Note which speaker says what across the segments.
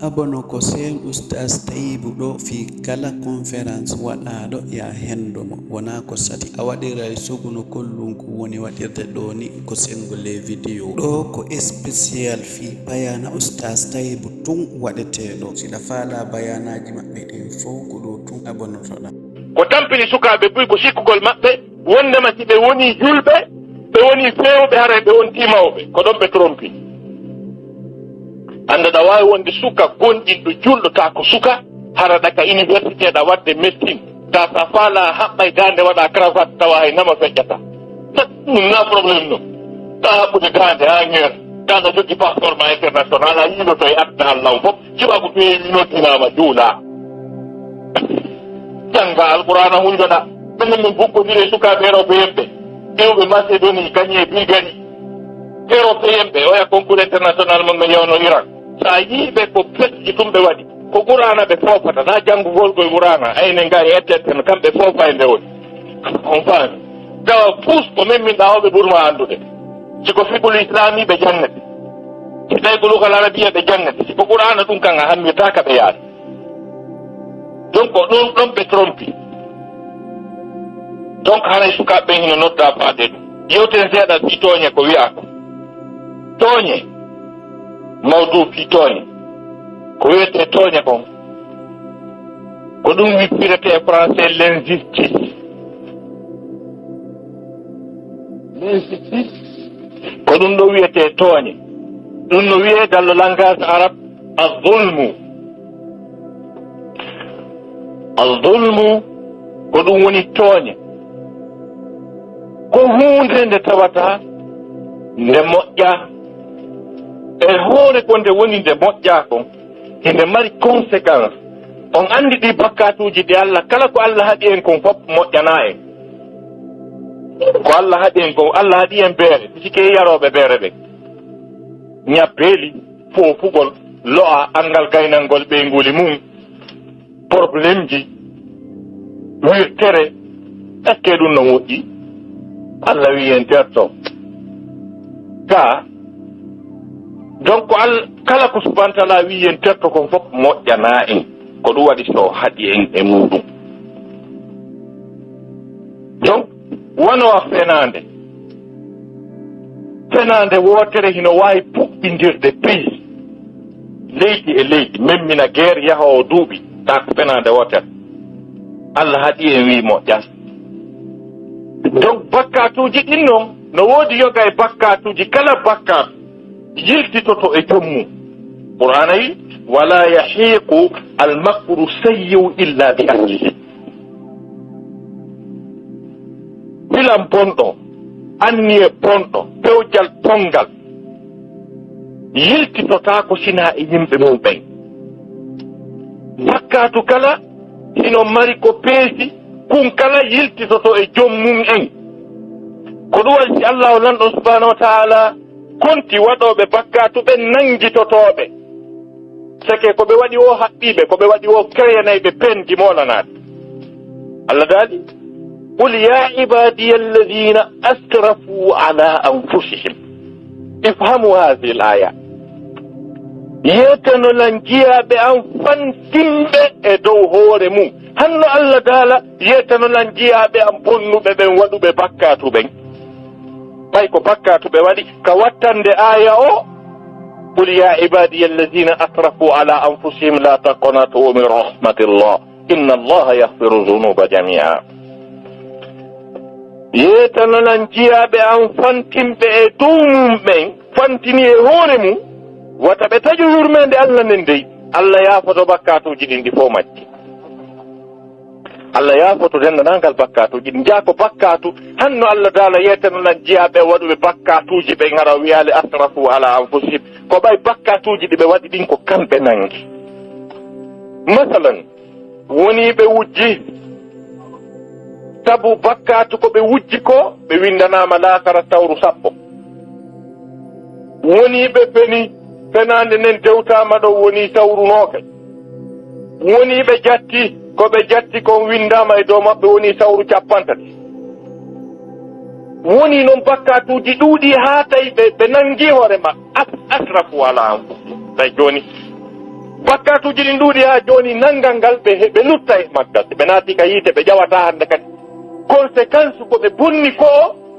Speaker 1: abono ko sen oustas Tayibou ɗo fi kala conférence waɗaɗo ya hendomo wona ko sati a waɗiray suguno kollunku woni waɗirde ɗo ni ko sengole vidéo ɗo ko spécial fi bayana oustas Tayibou tun waɗeteɗo siɗa faala bayanaji maɓɓe ɗin fof ko ɗo tun abonotoɗa
Speaker 2: ko tampini sukaɓe buy ko sikkugol maɓɓe wondema si ɓe woni julɓe ɓe woni fewɓe hara ɓe won timawɓe ko ɗon ɓe trompi anda ɗa wawi wonde suka gonɗinɗo julɗo ta ko suka hara ɗaka université ɗa wadde médecine ta sa faala haɓɓa e dande waɗa cravate tawa hay nama feƴƴata ɗum na probléme no ta haɓɓude dande ha ñeer taga jogui passeport ma international a yiinoto e adna allah fof ciɓago to heewi nottinama juula jangga alqurana hunjoɗa ɓenen min bukkodire sukaɓe rewɓe yemɓe ƴewɓe macédonie gagné bulgarie européen ɓe oya concours international mon no yewno iran sa yiiɓe ko pesji tum ɓe waɗi ko ɓurana ɓe foofata na janngugolgoye ɓurana ayne ngari etteten kamɓe foofa e nde woni on faami tawa pus ko memminɗa o ɓe ɓurma anndude siko fiqul islami ɓe jannete si tawi ko lukal arabia ɓe jannete siko ɓurana ɗum kan a hammitaka ɓe yaade donc ɗon ɓe trompi donc haray sukaɓe ɓen hino nodda faade ɗum yewten seeɗa fi tooñe ko wi'a ko tooñe mawdu fi tooñe ko wiyete tooñe kon ko ɗum wippirete e français l'injustice ko ɗum ɗo wiyete tooñe ɗum no wiye dans le langage arabe al-zulmu ko ɗum woni tooñe ko hunde nde tawata nde moƴƴa e hoore ko nde woni nde moƴƴa kon ende mari conséquence on andi ɗi bakkatuji ɗi allah kala ko allah haɗi en kon fof moƴƴana en ko allah haɗi en kon allah haɗi en beere sike yaroɓe beere ɓe ñabbeeli foofugol lo'a angal gaynalngol ɓeyguli mum probléme ji wirtere eske ɗum no moƴƴi allah wi en terto ka donc kala ko subahana taala wi en terto kon fof moƴƴana en ko ɗum waɗi so haɗi en e muɗum donc wono fenande wotere hino wawi puɓɓindirde pays leydi e leydi memmina guerre yaha o duuɓi ta ko fenande wotere allah haɗi en wi moƴƴan donc bakkatuji ɗin noon no woodi yoga e bakkatuji kala bakkatu yiltitoto e jommum qur'ana wi wala yahiqu almakru sayyi'u illa bi ahlihi filan bonɗo anniye bonɗo pewjal tongal yiltitota ko sina e yimɓe mum ɓen bakkatu kala hino mari ko peesi kun kala yiltitoto e jommum en ko ɗum waɗi si allahu lanɗo subahanahu wa taala konti waɗoɓe bakkatu ɓe nangitotoɓe sake ko ɓe waɗi o haɓɓiɓe ko ɓe waɗi o créanayɓe penji molanade allah daali qul ya ibadiya alladina asrafu ala anfusihim ifhamu hadihi l aya yetanolan jiyaɓe an fantimɓe e dow hoore mum hanno allah daala yetanolan jiyaɓe an bonnuɓe ɓen waɗuɓe bakkatu ɓen ɓay ko bakkatuɓe waɗi ka wattande aya o qul ya ibadiya alladina asrafu ala anfusihim la taqnatu min rahmatillah inna allaha yahfiru dhunuba jamia yetanolan jiyaɓe an fantimɓe e dow mum ɓen fantini e hoore mum wata ɓe taƴo yurmede allah nden dey allah yaafoto bakkatuji ɗin ɗi fo majji allah yaafoto dendanangal bakkatuji ɗi jaako bakkatu hanno allah daala yetanolan jiyaɓe waɗuɓe bakkatuji ɓe gara wiyale asrafu ala anfusihim ko ɓay bakkatuji ɗi ɓe waɗi ɗin ko kamɓe nangi masalan woni ɓe wujji sabu bakkatu ko ɓe wujji ko ɓe windanama laakara sawru sappo woni ɓe peni fenande nden dewtama ɗo woni sawrunoke woni ɓe jatti ko ɓe jatti kon windama e dow maɓɓe woni sawru capantati woni noon bakkatuji ɗuuɗi ha tawi ɓe nangi hoore ma asrafu ala anfusihim tawi joni bakkatuji ɗin ɗuuɗi ha joni nangal ngal ɓe lutta e maggal ɓe naati ka yiite ɓe ƴawata hande kadi conséquence ko ɓe bonni ko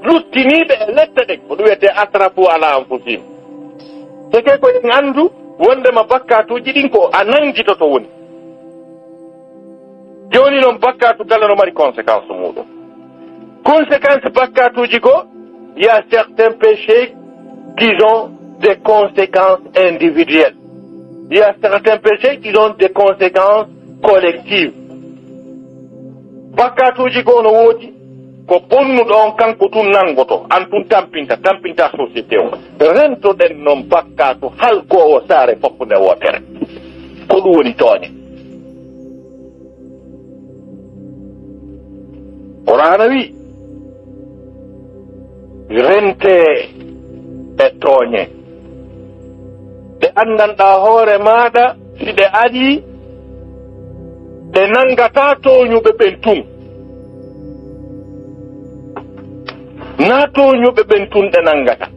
Speaker 2: luttiniɓe e lette ɗen ko ɗum wiyete atrafu ala anfusihim seke ko en andu wondema bakkatuji ɗin ko a nangitoto woni joni noon bakkatu kala no mari conséquence muɗum conséquence bakkatuji ko il y a certains péchés qui ont des conséquences individuelles. Il y a certains péchés qui ont des conséquences collectives. Bakkatuji ko no woodi ko bonnuɗon kanko tun nangoto an tun tampinta société o rentoɗen noon bakkatu halkowo saare fof nde wotere ko ɗum woni tooñe Qur'ana wi rente e tooñe ɗe anndanɗa hoore maɗa si ɗe aɗi ɗe nangata tooñuɓe ɓen tun na tooñuɓe ɓen tun ɗe nangata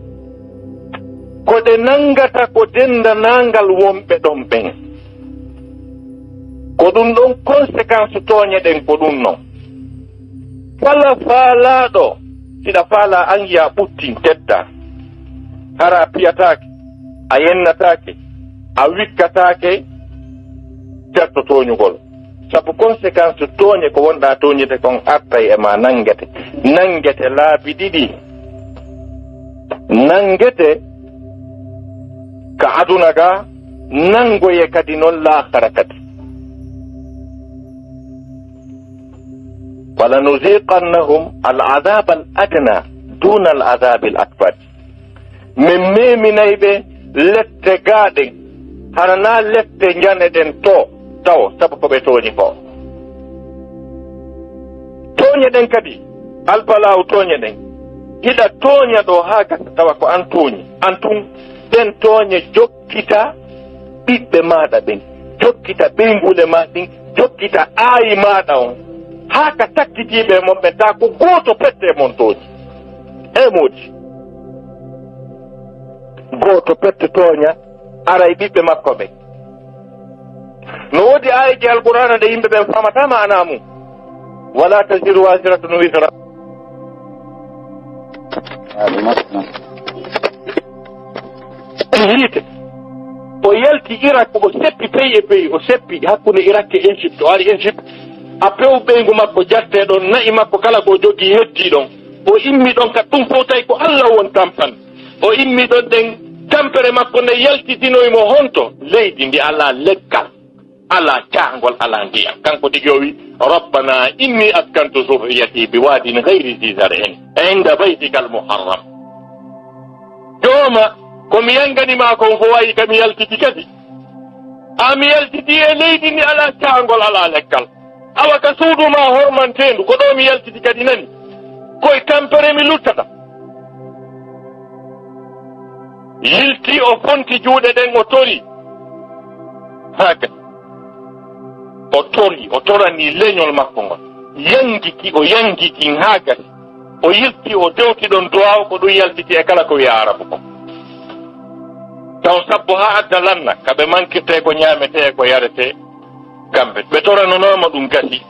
Speaker 2: ko ɗe nangata ko dendanangal wonɓe ɗon ɓen ko ɗum ɗon conséquence tooñe ɗen ko ɗum noon kala faalaɗo siɗa faala an yiya ɓuttin tedda hara piyatake a yennatake a wikkatake terto tooñugol sabu conséquence tooñe ko wonɗa tooñide kon artay e ma nangete laabi ɗiɗi nangete ka aduna ga nangoye kadi noon laakara kadi falanuziqannahum al'adaba al'adna duna al'adabi al'akbar min meminayɓe lette gaaɗen hana na lette janeɗen to taw sabu ko ɓe tooñi ko tooñe ɗen kadi albalaw tooñe ɗen hiɗa tooña ɗo haa gasa tawa ko an tooñi an tun ɗen tooñe jokkita ɓiɓɓe maɗa ɓen jokkita ɓeygule ma ɗin jokkita aayi maɗa on haa ka takkitiiɓe mon ɓe taa ko gooto pette mon tooñi e moodi gooto pette tooña ara e ɓiɓɓe makko ɓen no woodi aayeji alqur'ana nde yimɓe ɓen famata maana mum wala tasiru wasiratun wisra hiite o yalti Irak o seppi pays e pays o seppi hakkunde Irak e Égypte o ari Égypte a pew ɓeygu makko jatte ɗon na'i makko kala ko jogii heddi ɗon o immi ɗon ka ɗum fof tawi ko Allah won tampan o immi ɗon ɗen tampere makko nde yaltitinoymo honto leydi ndi ala leggal ala caangol ala ndiyam kanko tigi o wi rabbana inni askantu zurriyati biwadin gayri zi zar'in inda baytika almuharram jooma komi yanganima kon fo wayi kami yaltiti kadi ami yaltiti e leydi ndi ala caangol ala leggal awa ka suuduma hormantendu ko ɗo mi yaltiti kadi nani koye tampere mi luttata yilti o fonti juuɗe ɗen o tori haka o torani leñol makko ngol o yangiki haa gasi o yilti o dewti ɗon duwaw ko ɗum yaltiti e kala ko wiya arabu ko taw sabbo haa adda lanna kaɓe mankirte ko ñaamete ko yarete kamɓe ɓe toranonoma ɗum gasi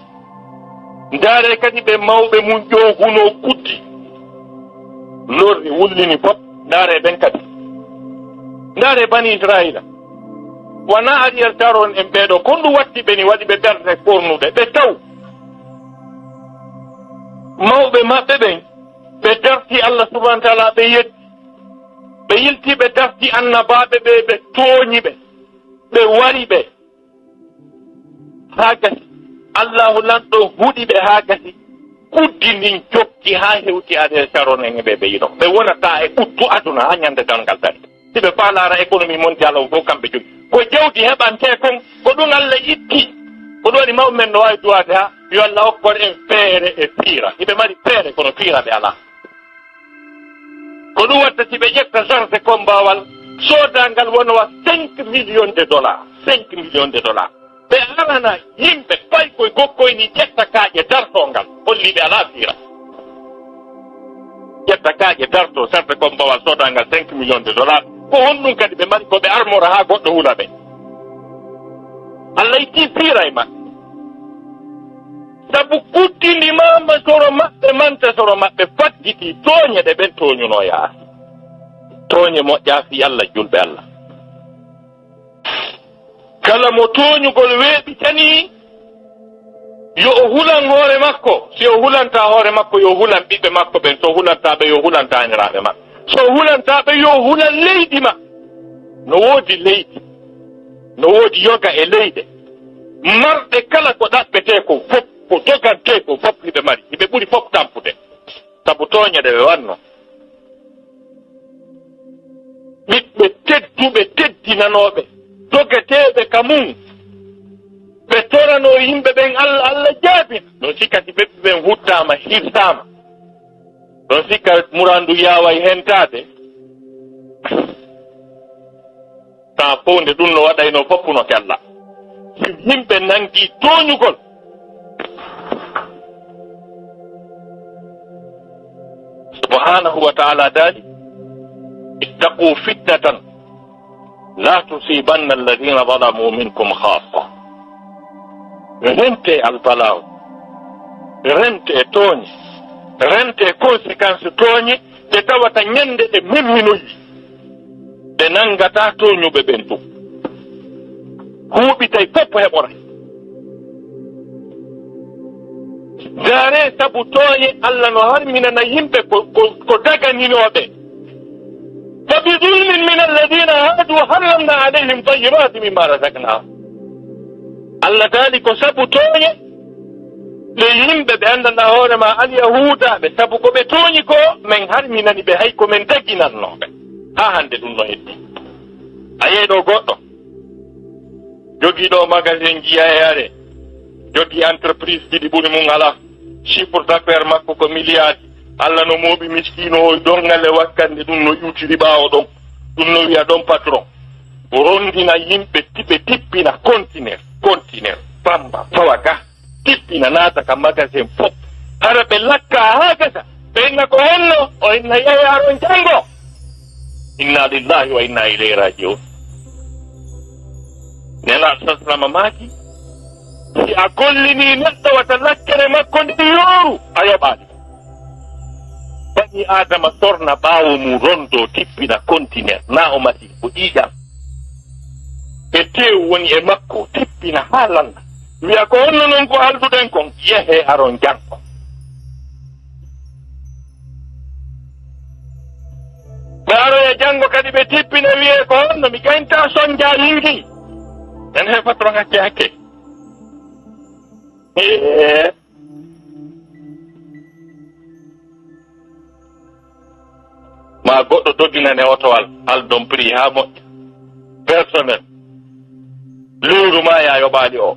Speaker 2: ndaare kadi ɓe mawɓe mum ƴooguno kuddi lorri wullini fot ndaare ɓen kadi ndaare bani israila wona ariyal taron en ɓeeɗo kon ɗum watti ɓeni waɗi ɓe ɓerde ɓornuɗe ɓe taw mawɓe maɓɓe ɓen ɓe darti Allah subahana taala ɓe yetti ɓe yilti ɓe darti annabaɓe ɓe ɓe tooñi ɓe wari ɓe haa gasi allahu lanɗo huɗi ɓe haa gasi kuddi ndin jokki haa hewti ariyal taron en ɓe yino ɓe wonata e ɓuttu aduna haa ñande dalngal dari si ɓe faalaara économie mondial o fof kamɓe jogi ko jawdi heɓante kon ko ɗum Allah itti ko ɗum waɗi mawɓe men no waawi duwade ha yo Allah hokkon en feere e piira hiɓe mari feere kono piira ɓe alaa ko ɗum watta si ɓe ƴetta charge kon mbawal soodangal wonowa 5 millions de dollars 5 millions de dollars ɓe alana yimɓe fay koye gokkoyni ƴetta kaaƴe dartongal holliɓe alaa piira ƴetta kaaƴe darto charge kon mbawal soodangal 5 millions de dollars ko honɗum kadi ɓe mari koɓe armora haa goɗɗo hula ɓe Allah itti sira e maɓɓe sabu kuddindimama soro maɓɓe manta soro maɓɓe fadditi tooñe ɗe ɓen tooñuno yaasi tooñe moƴƴa fi Allah julɓe Allah kala mo tooñugol weeɓitani yo o hulan hoore makko si o hulanta hoore makko yo hulan ɓiɓɓe makko ɓen so hulantaɓe yo hulantaniraɓe makko so hulantaɓe yo hulan leydi ma no woodi leydi no woodi yoga e leyɗe marɗe kala ko ɗaɓɓete ko fof ko dogante ko fof hiɓe mari hiɓe ɓuri fof tampude sabu tooñe ɗe ɓe wanno ɓiɓɓe tedduɓe teddinanoɓe dogeteɓe ka mum ɓe torano yimɓe ɓen Allah Allah jaabina ɗon sikkati ɓeɓɓe ɓen huttama hirsama ɗon sikka murandu yaway hentade ta fowde ɗum no waɗayno foppuno kella si yimɓe nangi tooñugol subhanahu wa ta'ala daali ittaqu fitnatan la tusibanna alladhina zalamu minkum khassa rente albalaw rente tooñe rente conséquence tooñe ɗe tawata ñande ɗe memminoyi ɗe nangata tooñuɓe ɓen tum huuɓitay fof heɓora gaare sabu tooñe Allah no harminana yimɓe ko daganinoɓe fa bi zulmin min alladina hadu harramna alayhim tayyibati mimma razaqnahum Allah taali ko sabu tooñe ɓe yimɓe ɓe andana hoore ma alyahudaɓe sabu ko ɓe tooñi ko min harminani ɓe hay ko min daginannoɓe ha hande ɗum no heddi a yeeɗo goɗɗo jogiiɗo magasin jiyayare jogii entreprise jiɗi ɓuri mum ala chiffre d'affaire makko ko milliards Allah no mooɓi miskino o donngale wakkande ɗum no ƴutiri ɓaawo ɗon ɗum no wiya ɗon patron o rondina yimɓe ɓe tippina contenaire bamba fawa ga tippina naata ka magasin fof hara ɓe lakka haa gasa ɓe inna ko henno o inna yeyaron janngo inna lillahi wa inna ilayhi raji'un nela sallama maaki si a gollini neɗɗo wata lakkere makko ndi yooru a yoɓaani bani adama torna ɓaawo mum rondo tippina contenaire na o mati ko ƴiiƴam e tew woni e makko tippina haa landa wiya ko honno noon ko halduɗen kon yehe aron janko ɓe aroya janngo kadi ɓe tippina wiye ko honno mi gaynta soñja yingi en he patron hakke ma goɗɗo doddinane otowal aldon prix ha moƴƴa personnel lewru ma ya yoɓaali o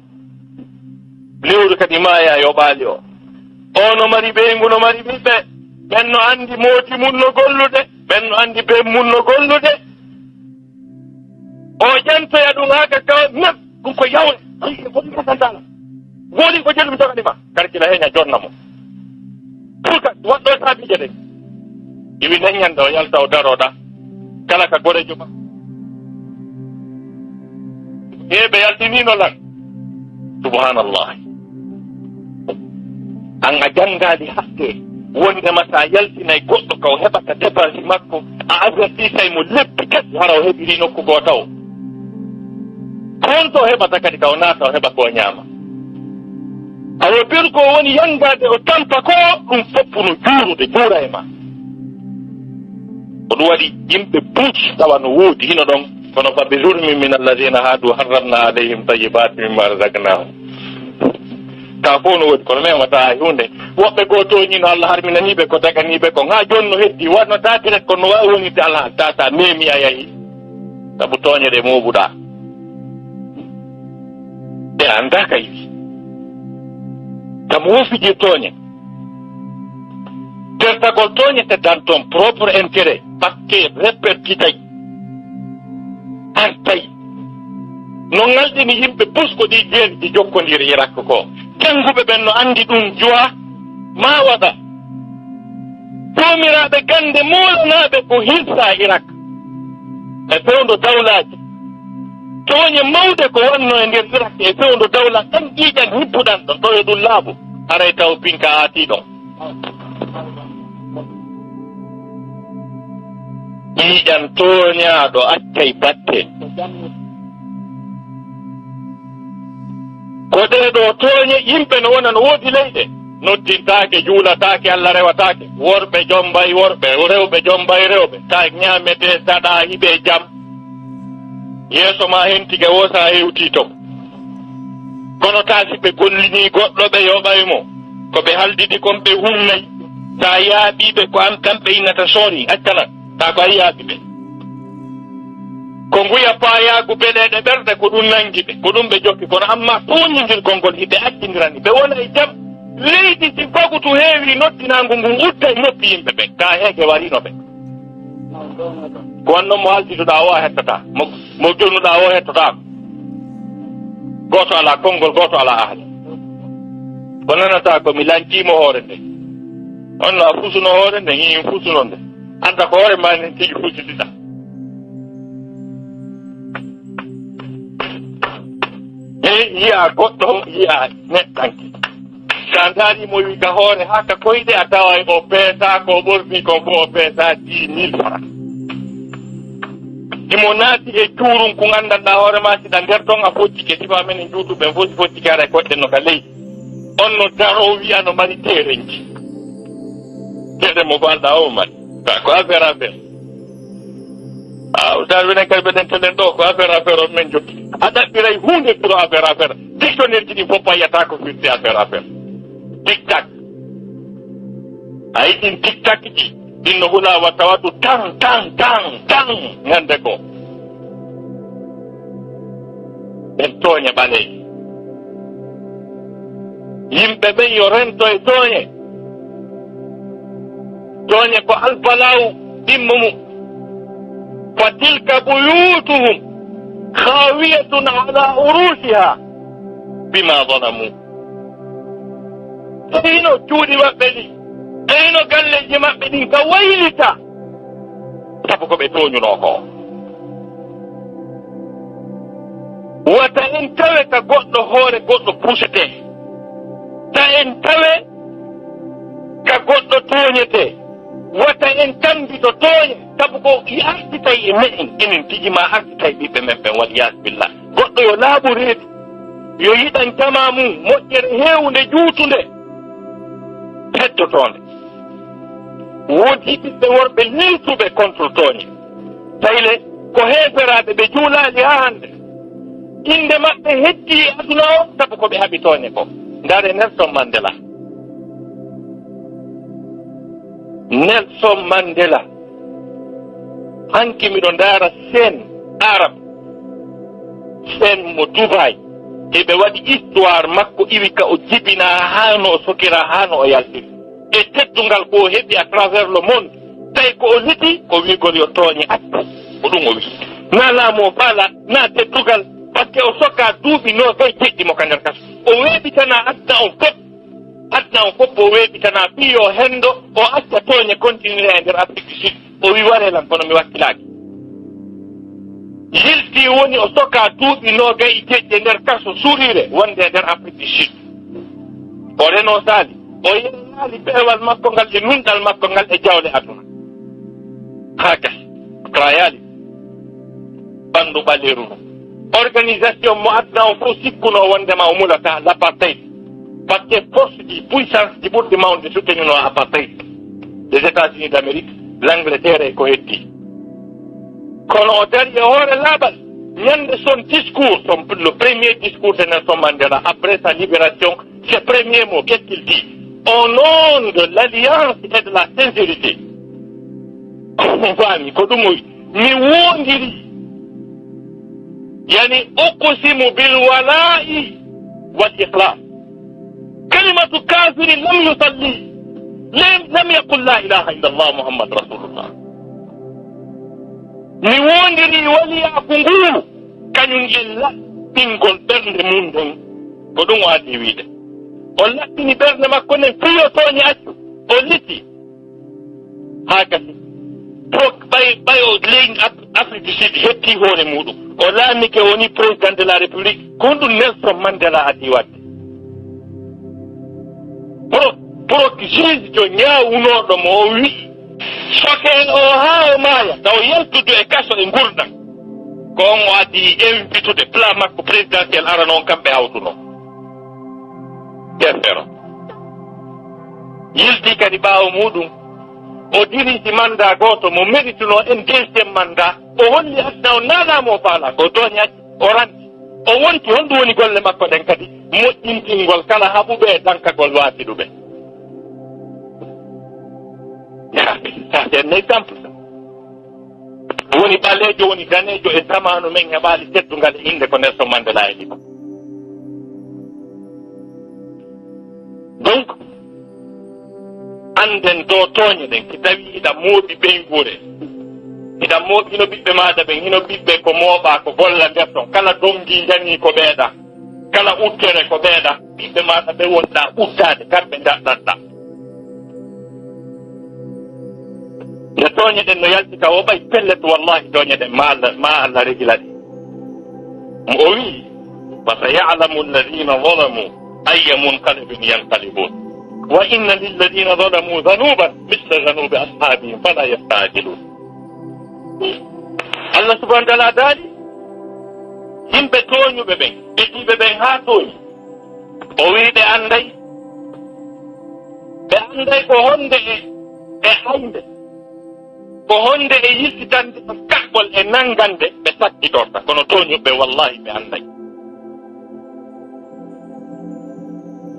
Speaker 2: lewru kadi ma ya yoɓaali o no mari ɓeygu no mari ɓiɓɓe ɓen no andi mooti mum no gollude ɓen no andi ɓe mum no gollude o ƴantoya ɗum haka kawa nat ɗum ko yawne goɗɗi kasantala gooli ko jelɗum joganima karkila heña jonna mo pour que waɗɗo saabije ɗe iwi neññande o yalta o daroɗa kala ka gorejo ma ɓe yaltinino lan subhanallah an a janngaali hakke wondema sa yaltinay goɗɗo ka o heɓata dépense makko a avertisay mo leppi kadi hara o heɓiri nokku goo taw konto o heɓata kadi ka o naata o heɓa ko ñaama awo ɓir ko woni yangade o tampa ko ɗum foppuno juurude juura e ma ko ɗum waɗi yimɓe buuci tawa no woodi hino ɗon kono fa bi zulmin min alladina hadu harramna alayhim tayyibati mimma razaqnahum ka fof no woodi kono memata hay hunde woɓɓe goo toñino Allah harminaniɓe ko daganiɓe ko ha joni no heddi wanno tatiret kono no wawi wonirde Allah tata memi a yahi sabu tooñe ɗe moɓuɗa ɓe anda ka yiɗi kam wofiji tooñe tertagol tooñe te dans ton propre intérêt par ce que répercutay an tawi no ngalɗini yimɓe pusko ɗi jeeri ɗi jokkodiri Irak ko jannguɓe ɓen no anndi ɗum jowa ma waɗa joomiraaɓe gannde moolanaaɓe ko hirsa Irak e fewndo dawlaaji toñe mawde ko wonno e nder irake e fewndo dawla ɗan ƴiiƴan hippuɗan ɗon ɗo e ɗum laabu aray taw pinka aati ɗon ƴiiƴan tooñaaɗo accay batte ko ɗeɗo tooñe yimɓe no wona no woodi leyɗe noddintaake juulataake Allah rewataake worɓe jombay worɓe rewɓe jombay rewɓe ta ñaametee daɗaa hiɓe jam yeeso ma hentige wosa hewtii to kono taasi ɓe gollinii goɗɗo ɓe yoɓay mo ko ɓe halɗiɗi kon ɓe humnay sa yaaɓiiɓe ko an kamɓe innata soori accanan ta ko a yaaɓi ɓe ko nguya paayaagu beɗeeɗe ɓerɗe ko ɗum nangi ɓe ko ɗum ɓe jokki kono amma tuuñindirgol ngol hiɓe accindirani ɓe wona e jam leydi si fagutu heewi noddinaangu ngun utta e noppi yimɓe ɓe ka heege warino ɓe ko wannoon mo haltituɗaa o a hettata mo jonuɗaa o hettotaako gooto alaa konngol gooto alaa ahli ko nanataa ko mi lantiimo hoore nde on no a fusuno hoore nde hiin fusuno nde anda ko hoore ma nen tigi fusitiɗa e yiya goɗɗo yiya neɗɗanke sa ndaarimo wi ka hoore haa ka koyɗe a tawa o peesa ko ɓorni kon fof o peesa 10 000 francs imo naati e cuurum ko nganndanɗaa hoore ma siɗa nder ton a foccike sifa men en juutuɓe fof foccike ara e koɗɗe no ka leydi on no daro wiya no mari teerenji teere mo balɗa o mari ko affaire ustad minen kadi ɓeɗen telen ɗo ko affaire on men jokki a ɗaɓɓiray hunde pour affaire dictionnaire ji ɗi fof payyata ko firti affaire tic tac a yiɗin tic tac ji ɗin no hula watta waɗu tan ñande goo ɓen tooñe ɓaleeji yimɓe ɓen yo rento e tooñe ko alfalaw ɗimmo mum fa tilka buyutuhum khawiyatun ala urusiha bima zalamu ɗino cuuɗi maɓɓe ɗi ɗino galleji maɓɓe ɗin ka waylita sabu ko ɓe tooñuno ko wata en tawe ka goɗɗo hoore goɗɗo pusete ta en tawe ka goɗɗo tooñete wata en tambito tooñe sabu ko i artitay e meɗen enen tigi ma artitay ɓiɓɓe men ɓen waliyas billah goɗɗo yo laaɓu reedi yo yiɗan jama mum moƴƴere heewnde juutunde heddotonde woodi ɓiɓɓe worɓe leltuɓe contre tooñe tayle ko heeferaaɓe ɓe juulaaji haa hannde inde maɓɓe heddi aduna o sabu ko ɓe haɓi tooñe ko ndare Nelson Mandela hanki miɗo ndaara scène arabe scène mo Dubai eɓe waɗi histoire makko iwi ka o jibina haano o sokira haano o yaltiri e teddungal ko o heɓi à travers le monde tawi ko o liti ko wigol yo tooñe accu ko ɗum o wi na laamu o faala na teddugal par ce que o sokka duuɓi no gay jeɗɗimo ka nder kaso o weeɓitana adna on fof o weeɓitana ɓiyo henndo o acca tooñe continuer e nder Afrique du Sud o wi warelan kono mi wakkilaaki yilti woni o sokka duuɓi no gay jeɗɗi e nder kaso suuriire wonde e nder Afrique du Sud o reno saali o yeeyaali peewal makko ngal e nunɗal makko ngal e jawle aduna haa gasi trayaali ɓanndu ɓaleeru ndu organisation mo adna on fof sikkuno wondema o mulata l'apartheid par ce que force ji puissance ji ɓurɗi mawde soutenino apartheid des États-Unis d'Amérique l'Angleterre e ko heddi kono o dari e hoore laaɓal ñande son discours le premier discours de Nelson Mandela après sa libération ses premiers mots qu'est-ce qu'il dit au nom de l'alliance et de la sincérité fami ko ɗum mi wondiri yani uqsimu bil wala'i wal ikhlas kalimatu kafirin lam yusalli lam yaqul la ilaha illa Allah Muhammad rasulullah mi wondiri waliyaku nguu kañum e laɓɓingol ɓernde mum nden ko ɗum waadi wiide o laɓɓini ɓernde makko nden fiyo tooñe accu o liti haa gasi to ɓay o leydi Afrique du Sud hetti hoore muɗum o laamike woni président de la république ko ɗum Nelson Mandela adi wadde pour juge jo ñaawunoɗo mo o wi soken o haa o maaya taw yaltude e kaso e gurdam ko on o addi invitude plan makko présidentiel ara noon kamɓe hawtuno defero yildi kadi ɓaawo muɗum o diriji mandat goto mo mérituno en deuxiéme mandat o holli adna o naanamo o faala ko toñaji o ranti o wonti honɗum woni golle makko ɗen kadi moƴƴintingol kala haɓuɓe e dankagol waasiɗuɓe en exemple woni ɓalejo woni danejo e zamanu men heɓali teddugal e inde ko Nelson Mandela e liba donc anden do tooñe ɗen ki tawi iɗa mooɓi ɓeygure iɗa mooɓino ɓiɓɓe maɗa ɓen hino ɓiɓɓe ko mooɓa ko golla nder ton kala dongi jani ko ɓeeɗa kala uttere ko ɓeeɗa ɓiɓɓe maɗa ɓe wonɗa uttade kamɓe daɗɗanɗa nde tooñe ɗen no yalti ka o ɓay pellet wallahi tooñe ɗen ma Allah regila ɗi o wii fa sayalamu alladina zalamu ayya munqalibin yanqalibun wa inna lilladina zalamu dhanuban misla dhanubi ashabihim fala yastajilun Allah subhanahu wa ta'ala daali yimɓe tooñuɓe ɓen ƴettiɓe ɓen haa tooñi o wii ɓe anday ko honde e haynde ko honde e yiltitande kaɓɓol e nangande ɓe sakkitorta kono tooñuɓe wallahi ɓe anday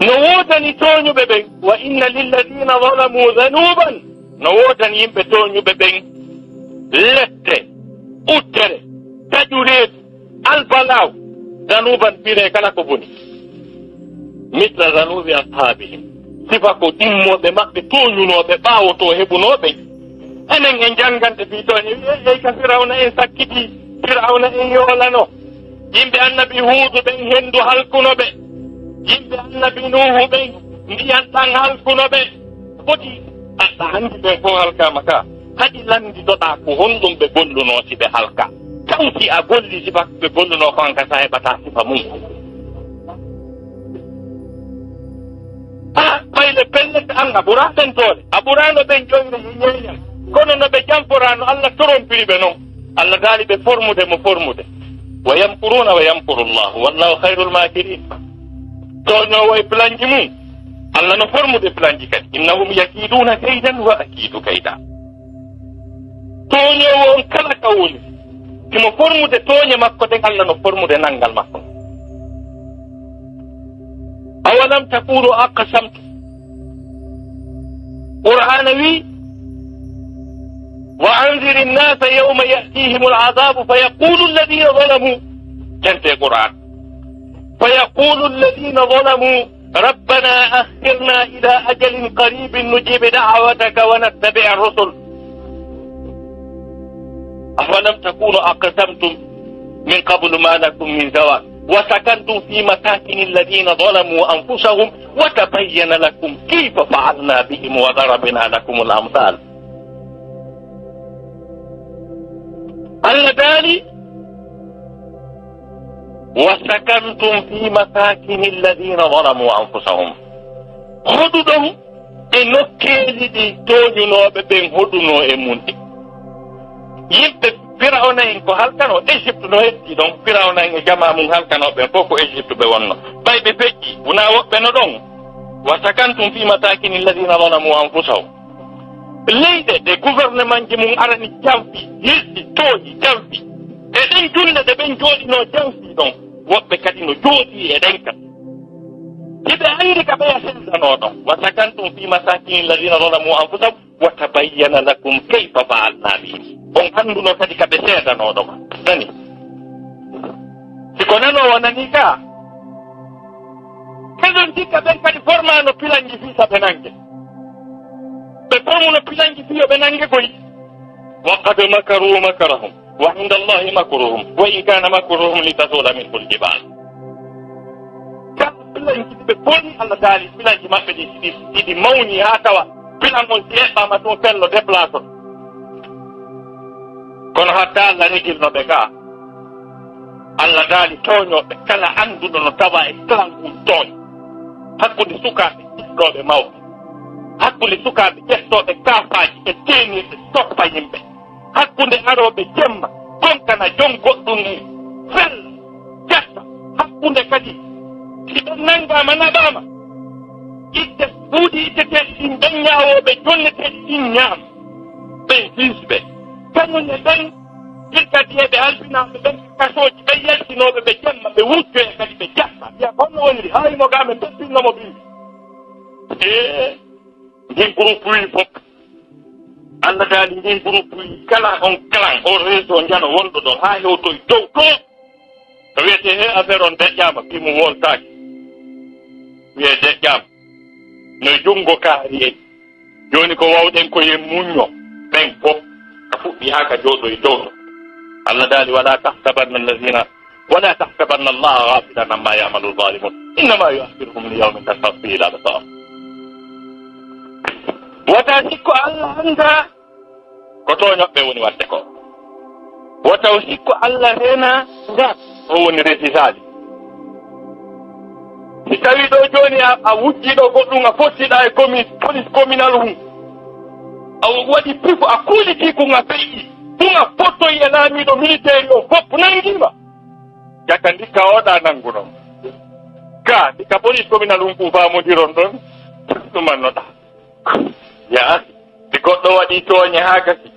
Speaker 2: no woodani tooñuɓe ɓen wa inna lilladina zalamu dhanuban no woodani yimɓe tooñuɓe ɓen lette uttere taƴureedu albalaw dhanuban ɓire kala ko boni misla dhanubi ashabihim sifa ko ɗimmoɓe maɓɓe tooñunoɓe ɓaawoto heɓunoɓe enen en janngande fiitooñe ey ka firawna en sakkiti firawna en yoolano yimɓe annabi huudu ɓen henndu halkuno ɓe yimɓe annabi nuhu ɓen ndiyan ɗan halkuno ɓe foti aɗa hanndi ɓen fof halkama ka haɗi landidoɗa ko honɗum ɓe golluno si ɓe halka tawti a golli sifa ɓe golluno ko an ka sa heɓata sifa mum ɓayle pellete an a ɓura tentore a ɓurano ɓen ƴoyre e ñeeñal kono no ɓe jamporano Allah torompiri ɓe noon Allah daali ɓe formude mo formude wa yamkuruna wa yamkuru llahu wallahu hayrul makirin toñowo e planji mum Allah no formude planji kadi innahum yakiduna kaydan wa akidu kayda toñowo on kala ka woni simo formude tooñe makko ɗen Allah no formude nanngal makko awalam takunu aqsamtu qur'ana wi وأنذر الناس يوم يأتيهم العذاب فيقول الذين ظلموا كنت قرآن فيقول الذين ظلموا ربنا أخرنا إلى أجل قريب نجيب دعوتك ونتبع الرسل أولم تكونوا أقسمتم من قبل ما لكم من زوال وسكنتم في مساكن الذين ظلموا أنفسهم وتبين لكم كيف فعلنا بهم وضربنا لكم الأمثال الذين وسكنتم في مساكن الذين ظلموا أنفسهم هدودهم نوكيلي دي تونينوɓe ɓen hoɗuno e munɗi yimɓe firawna en ko halkano Égypte no hetti ɗon firawna en e jama mum halkanoɓe fof ko Égypte ɓe wonno ɓay ɓe feƴƴi wona woɓɓe no ɗon wa sakantum fi masakini alladina zalamu anfusahum leyɗe ɗe gouvernement ji mum arani jamfi yirɗi tooƴi jamfi e ɗen julle ɗe ɓen jooɗino jamfi ɗon woɓɓe kadi no jooɗi e ɗen kat hiɓe anndi ka ɓeya sendano ɗon wa sakantum fi masakini alladina zalamu anfusahum wa tabayyana lakum kayfa fa'alna bihim on annduno kadi ka ɓe seedanoɗo ma nani siko nanowo nani ka keɗon sikka ɓen kadi formano pilanji fi saɓe nangue ɓe formuno pilanji fiyo ɓe nangue koy wa qad makaru makarahum wa inda allahi makruhum wa in kana makruhum litazula minhu ljibal kala pilanji ɓe poni Allah daali pilanji maɓɓe ɗiɗi mawni ha tawa pilan on si heɓɓama ɗum fello déplace on ko kono hatta Allah regilnoɓe ga Allah daali toñoɓe kala anduɗo no tawa e plan ɗum tooñ hakkude sukaaɓe ƴiɗɗoɓe mawɓe hakkude sukaaɓe ƴettoɓe kaafaji e teenirɓe stoppa yimɓe hakkude aroɓe jemma gonkana jon goɗɗum ni fel jetta hakkude kadi siɗon nanngama naɓama itte ɓuuɗi itteteɗi ɗin ɓen ñawoɓe jonneteɗi ɗin ñaama ɓen hisɓe kañumne ɓen jirgadiyeɓe albinaɓe ɓen kasoji ɓe yaltinoɓe ɓe jemma ɓe wujjoye kadi ɓe jatta wiya honno woniri haymo ga ɓe beddinnomo bimbi ndin groupe wi fof Allah daali ndin groupe wi kala on clan o réseau jano wonɗo ɗon ha hewtoye dow to to wiyete he affaire on deƴƴama bimo woltaki wiye deƴƴama no junngo kaari en joni ko wawɗen koye muñño ɓen fof a fuɗɗi ha ka jooɗoye dow to Allah daali wala tahsabanna allazina wala tahsabanna allaha ghafilan amma ya'malu zalimun innama yu'akhiruhum li yawmin tashkhasu fihi al-absar wata sikko Allah anda ko toñoɓɓe woni wadde ko wata o sikko Allah rena ngat o woni resisali si tawi ɗo joni a wujjiɗo goɗɗum a pottiɗa e police communal hum a waɗi pifo a kuuliti kun a peƴƴi ɗum a pottoyi e laamiɗo militaire o fof nangima jaka ndikka oɗa nanguɗon ka ndikka police communal hum fu famodiron ɗon ɗumannoɗa ya si goɗɗo waɗi tooñe ha gasi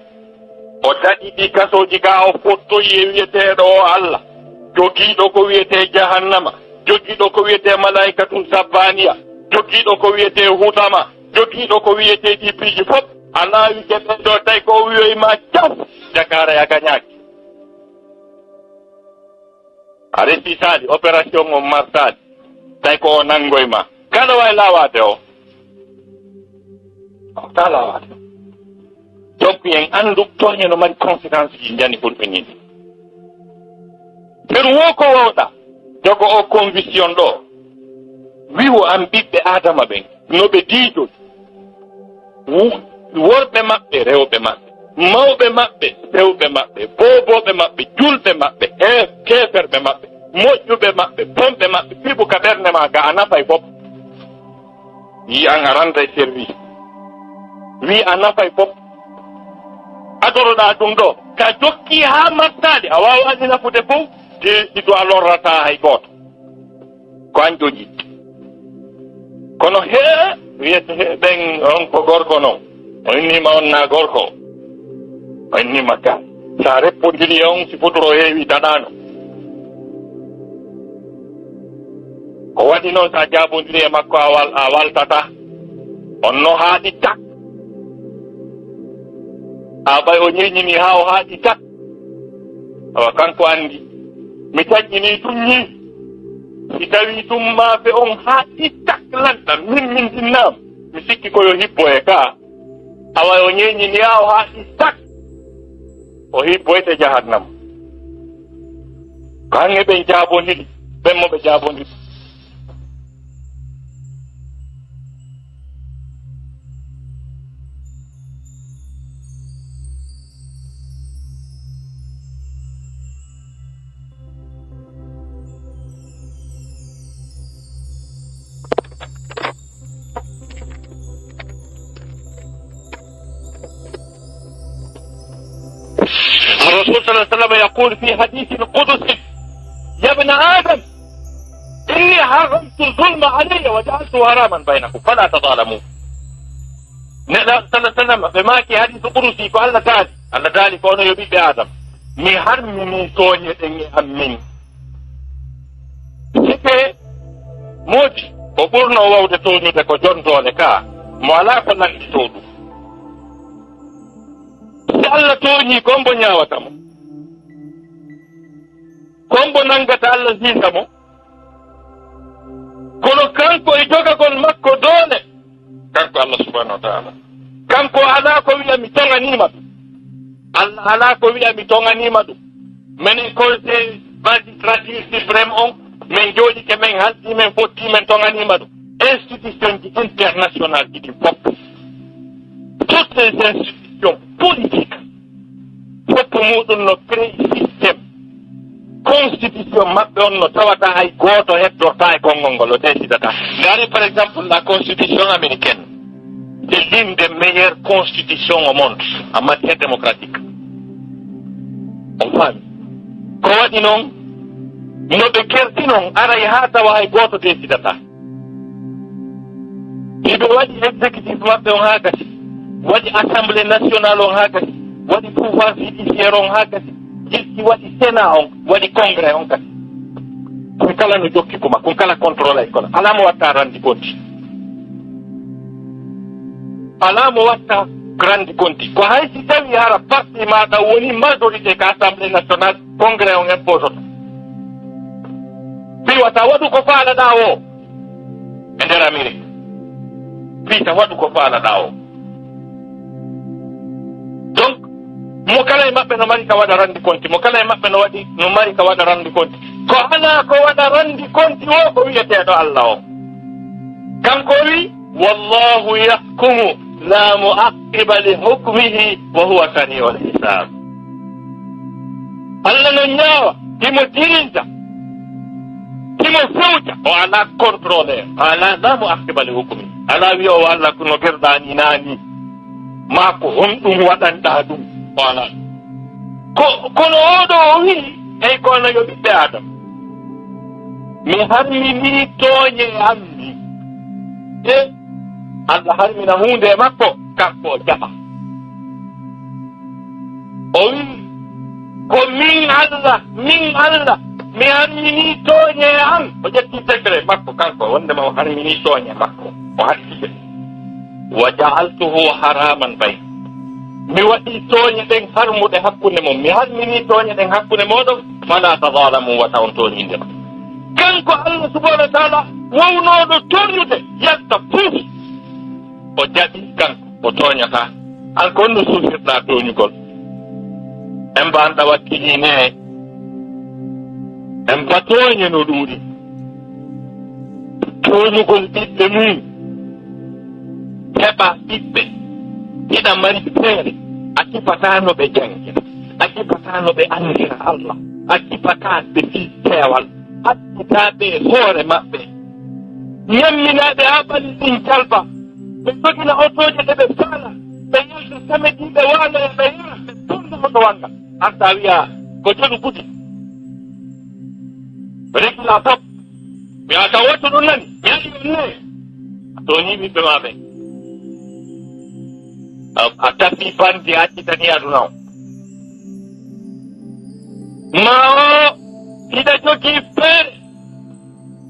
Speaker 2: o daɗiɗi kasoji ga o pottoyi e wiyeteɗo o Allah jogiiɗo ko wiyete jahannama jogiiɗo ko wiyete malaikatum sabbaniya jogiiɗo ko wiyete hutama jogiiɗo ko wiyete ɗippiji fof a laawi geɓe ɗo tawi ko wiyoyma jaf jakara ya gañaki a resi sali opération o marsali tawi ko o nangoyma kala way lawade o ta lawade donc en andu toñe no mari conséquence ji jani fulɓe ñini ɓen wo ko wowɗa jogo o conviction ɗo wiwo an ɓiɓɓe adama ɓen no ɓe diidoy worɓe maɓɓe rewɓe maɓɓe mawɓe maɓɓe rewɓe maɓɓe boboɓe maɓɓe julɓe maɓɓe keferɓe maɓɓe moƴƴuɓe maɓɓe pomɓe maɓɓe pibu ka ɓernde ma ga a nafay fof yi an a randa service wi a nafay fof adoroɗa ɗum ɗo ka jokki ha martade a wawani nafude fof ɗiɗo a lorrata hay goto ko an joƴi kono wiyete ɓen on ko gorko noon o innima on na gorko o innima ga sa reppodiri e on si fotoro heewi daɗano ko waɗi noon sa jabodiri e makko a waltata on no haaɗi tak a ɓay o ñiñini ha o haaɗi tak awa kanko andi mi taƴƴini tum ñi si tawi tum maafe on haaɗi tak lanɗam min dinnam mi sikki koyo hibbo e ka awa o ñeñini ha o haaɗi tak o hibboyte jahannam ko hange ɓen jaabodiri ɓen mo ɓe jaabodiri الرسول صلى الله عليه وسلم يقول في حديث قدسي يا ابن آدم إني حرمت الظلم علي وجعلته حراما بينكم فلا تظالموا صلى الله عليه وسلم بما كي حديث قدسي قال الله تعالى كونه يبي بآدم mi harmini toñeɗen e ammin sike moodi ko ɓurno wawde toñude ko jondole ka mo ala ko nanɗi to ɗum si Allah tooñi kombo ñawata mo kombo nangata Allah hiisa mo kono kanko e jogagol makko doole kanko Allah subhanahu wa taala kanko ala ko wiya mi toŋanima ɗum Allah ala ko wiya mi toŋanima ɗum minen conseil magistrature suprême on min jooɗi ke min halti min fotti min toŋanima ɗum institution ji international ɗiɗi fof toutes les institutions politiques foppu muɗum no créé systéme constitution maɓɓe on no tawata hay gooto heddorta e konngol ngol o decidata. Ngari par exemple la constitution américaine c'est l'une des meilleures constitutions au monde en matière démocratique. On faami ko waɗi noon no ɓe kerti noon aray haa tawa hay gooto decidata. Iɓe waɗi exécutif maɓɓe on haa gasi, waɗi assemblée nationale on haa gasi, waɗi pouvoir judiciaire on haa gasi, jilki waɗi sénat on, waɗi congrès on gasi. Koye kala no jokki kuma, kon kala contrôle ay kono alaa mo watta randi compte, alaa mo watta randi compte. Ko hay si tawi hara parti maɗa woni majorité ka assemblée nationale, congrès on imposoto piwata waɗu ko faalaɗa o e nder Amérique, piita waɗu ko faalaɗa o. Donc mo kala e maɓɓe no mari ka waɗa randi compte, mo kala e maɓɓe no mari ka waɗa randi compte. Ko ala ko waɗa randi compte o ko wiyeteɗo Allah o, kanko wi wallahu yahkumu la muaqiba li hukmihi wa huwa sari'ul hisab. Allah no ñaawa timo dirida timo fewta o ala contrôleur, ala la muaqiba li hukmihi, ala wiya o Allah no gerɗani nani ma ko honɗum waɗanɗa ɗum o ala. Kono oɗo o wi ey kono yo ɓiɓɓe Adam mi harmini tooñe ammi e Allah harmina hunde e makko kanko o jaɓa. O wi ko min Allah mi harmini tooñe am, o ƴetti degré makko kanko wondema o harmini tooñe makko o hakkille. Wa ja'altuhu haraman bay, mi waɗi tooñe ɗen harmuɗe hakkunde mum, mi harmini tooñe ɗen hakkunde moɗon fala tadalamu wata on toñindema. Kanko Allah subhanahu wa ta'ala wownoɗo toñude yalta fof o jaɓi kanko o tooñata. an kon no sufirɗa toñugol en mbanɗa wakkilini en batoñe no ɗuuɗi toñugol ɓiɓɓe mum heɓa ɓiɓɓe ina mari feere a kipatano ɓe jange, a kipatano ɓe andira Allah, a kipataɓe fi peewal, hakkitaɓe hoore maɓɓe, ñamminaɓe ha ɓalli ɗin calba, ɓe jogina otoje ɗe ɓe faala, ɓe yalta samediɓe waala e ɓe yara ɓe tonda oto wanga arta wiya ko joɗu buti regla pop wiya ka wattu ɗum nani yaɗi on ne a toñi ɓiɓɓe maɓe a tafi bandi a accitani aduna o ma o hiɗa jogii feere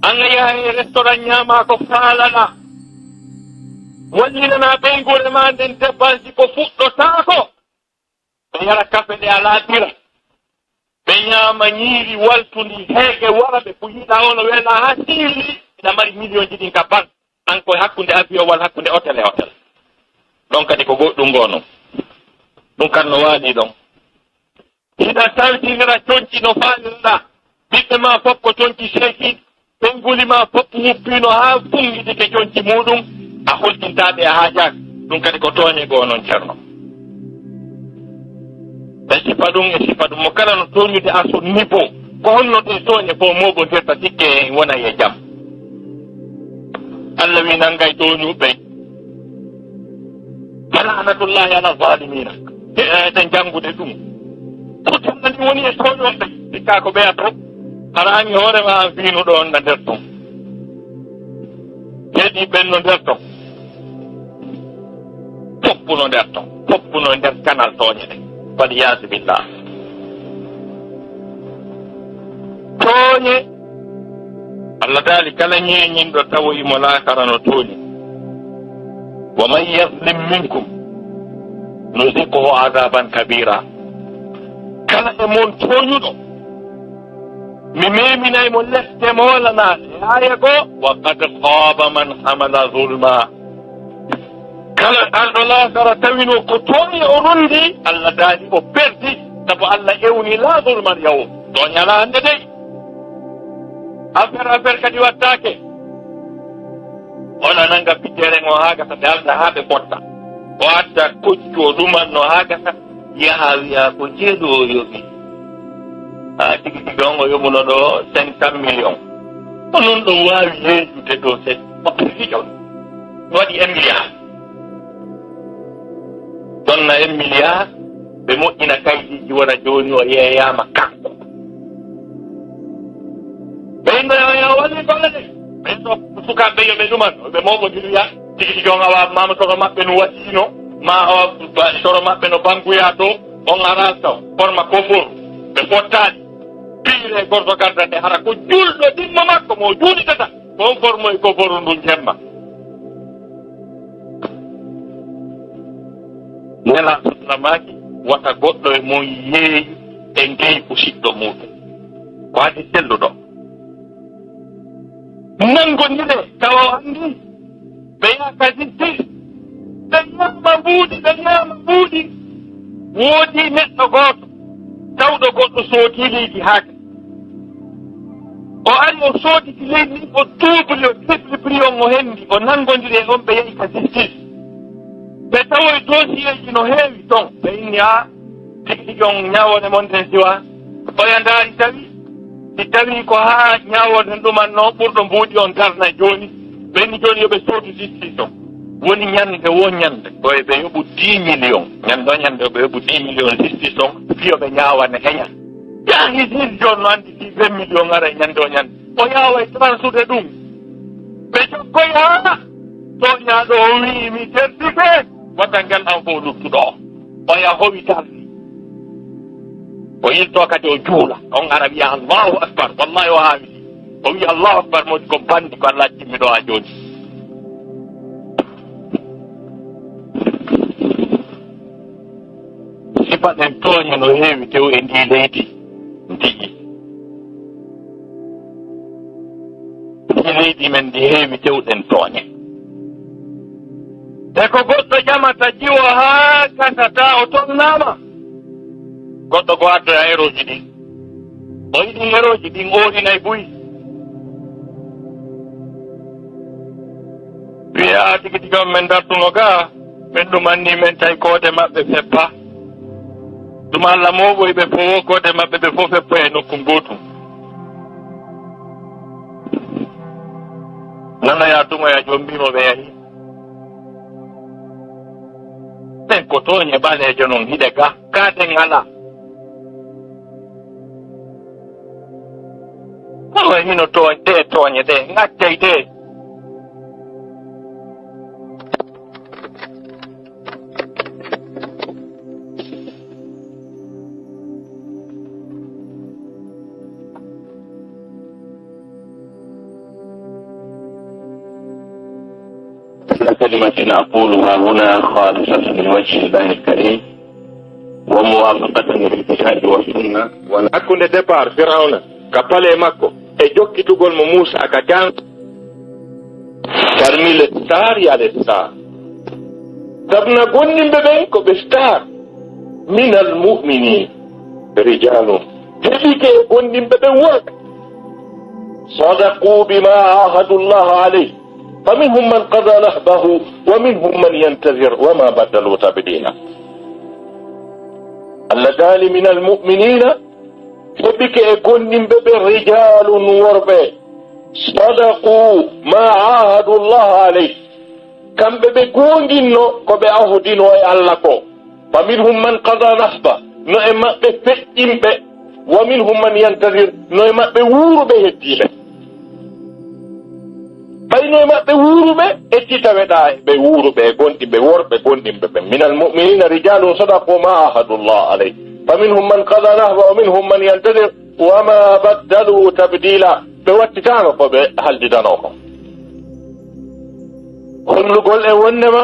Speaker 2: an yaha e restaurant ñaama ko faalana wallinana ɓeygure ma nden debbansi ko fuɗɗotaako ɓe yara kafe ɗe a laatira ɓe ñaama ñiiri waltundi heege wara ɓe puyiɗa ono wela ha siiri ina mari million ji ɗin ka ban an koye hakkunde avion walla hakkunde hôtel e hôtel ɗon kadi ko goɗɗum ngono ɗum kan no waali ɗon hiɗa saltinira coñci no faalirɗa ɓiɓɓe ma fof ko coñci seekiɗ ɓenguli ma fof huppino ha fungiɗike coñci muɗum a holtintaɓe a haajaaka ɗum kadi ko tooñe goo noon ceerno e sifa ɗum mo kala no tooñude a so niveau ko honno ɗe tooñe fof moɓondirta sikke wona e jam Allah wi nanngay tooñuɓe laanatullahi ala zalimina eɗen janngude ɗum kutallani woni e tooñoɓe sikka ko ɓeya to haraani hoorema an fiinuɗo on na nder ton heɗi ɓenno nder ton poppuno nder ton poppuno nder canal tooñe ɗe waliyadu billah tooñe Allah daali kala ñeeñinɗo tawoyimo laakara no tooñi wa man yaslim minkum nuziquhu adaban kabira kala e mon tooñuɗo mi meminaymo lefte moolanaɗe aya goo wa qad khaba man hamala zulma kala alɗo laakara tawino ko tooñi o rondi Allah daali o perdi sabu Allah ewni la zulman yaw tooñala hande dey affaire kadi wattake ona nanga pitteren o haa gasa ɓe alda haa ɓe botta o adda koccu o ɗumanno haa gasa yaha wiya ko ceeɗu o yoɓi tigi tigi on o yoɓuno ɗo 500 millions ko noon ɗo waawi yeejude ɗo se opposition waɗi 1 milliard donna 1 milliard ɓe moƴƴina kayɗiji wona jooni o yeeyama kanko ɓen ɗo ya walli golle de ɓen ɗo sukaɓe yo ɓe ɗuman ɓe mawɓodiri wiya tigi tigi on awa mama soro maɓɓe no waɗino ma soro maɓɓe no bankuya to on aral taw forma kofor ɓe fottaɗi piire gorto garda nde hara ko julɗo ɗimmo makko mo juuɗitata ko on formoye koforu ndun jemma nela sonnamaki wata goɗɗo e mon yeeyi e ngeyi usiɗɗo muɗum ko adi selluɗo nangondire tawa anndi ɓe yaka sitti ɓe ñama mbuuɗi woodi neɗɗo gooto tawɗo goɗɗo soodi leydi haake o ari o sooditi leydi ndi o double o triple prix on o henndi o nangondiri e on ɓe yehi ka justice ɓe tawoye dossier ji no heewi ton ɓe inni a tigi tigi on ñawode monten siwa oya ndaari tawi si tawi ko haa ñawoden ɗumanno ɓurɗo mbuuɗi on darna jooni ɓe inni jooni yoɓe soodu justice on woni ñande wo ñande koye ɓe yoɓu 10 millions ñande o ñande ɓe yoɓu 10 millions justice on fiyoɓe ñawane heña yaahi juge joni no anndi si 20 millions ara e ñande o ñande o yaawa e transude ɗum ɓe jokkoy haa toñaɗo o wii mi terdike wadda ngel an fof luttuɗo o ya howi tardi o yilto kadi o juula on ara wiya allahu akbar wallahi o haawi o wiya allahu akbar modi ko bandi ko allah timmiɗo ha jooni sifaɗen tooña no heewi tew e ndi leydi ndiji ndi leydi men ndi heewi tewɗen tooñe e ko goɗɗo ƴamata jiwo haa kasata o tonnama goɗɗo ko addoya heroji ɗin o yiɗi heroji ɗin ooɗinay buyi wiya tigi tigi on men dartuno ga min ɗumanni men tawi koode maɓɓe feppa ɗum Allah moɓoy ɓe fof koode maɓɓe ɓe fof feppa e nokku gootum nanoya tumoya jom mbimo ɓe yahi ɗen ko tooñe ɓaleejo noon hiɗe ga kaaten ala oy hino tooñ ɗe tooñe ɗe ŋaccay ɗe كلمة أقولها هنا خالصة لوجه الله الكريم وموافقة للكتاب والسنة ونكون دبار فرعون كبالي مكو اجوكي تقول موسى أكاكان كرمي للستار يا للستار تبنا قلن ببينكو بستار من المؤمنين رجال تبيك قلن ببينك صدقوا بما عاهدوا الله عليه فمنهم من قضى نحبه ومنهم من ينتظر وما بدلوا تبديلا اللذان من المؤمنين فبك يكون بب رجال وربي صدقوا ما عاهدوا الله عليه كم بيكون جنو كبي عهدين ويعلقوا فمنهم من قضى نحبه نعم بفتئم به ومنهم من ينتظر نعم بور به الدين bayno maɓɓe wuuruɓe ettitaweɗa ɓe wuuruɓe e gonɗiɓe worɓe gonɗinɓe ɓe min almuminina rijalun sadaqu ma ahadullah alayh fa minhum man qada nahba wa minhum man yantadir wama baddalu tabdila ɓe wattitano ko ɓe haldidano ko hollugol e wonnema